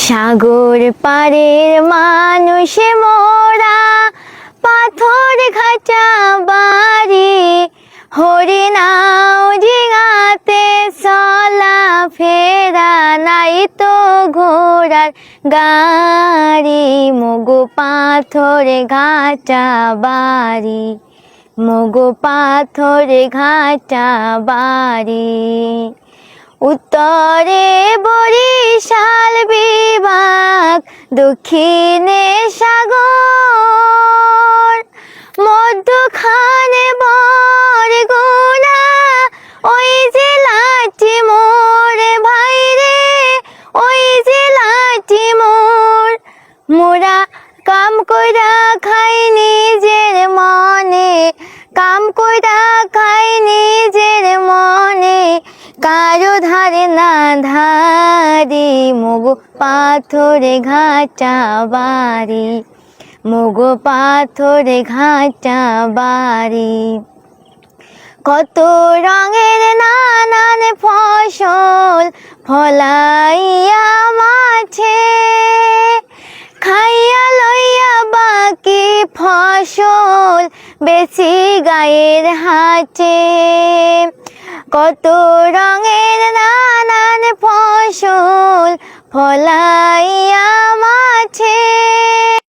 সাগর পাড়ের মানুষে মোরা, পাথর ঘাটা বাড়ি, হরিনাও ঝিঙাতে চলা ফেরা, নাই তো ঘোড়ার গাড়ি। মগো পাথরে ঘাটা বাড়ি, মগো পাথরে ঘাটা বাড়ি। উত্তরে বরিশাল বিভাগ, দক্ষিণে সাগর, মধ্যখানে বরগুনা, ওই জেলাটি মোর ভাইরে, ওই জেলাটি মোর। মোরা কাম কইরা খাই নিজের মনে, কাম কইরা খাই নিজের মনে, কারো ধারে না ধারি। মগো পাথরে ঘাটা বাড়ি, মগো পাথরে ঘাটা বাড়ি। কত রঙের নানান ফসল ফলাইয়া মাঠে, খাইয়া লইয়া বাকি ফসল বেশি গায়ের হাটে। কত রঙের নানান ফসল ফলাইয়া মাঠে,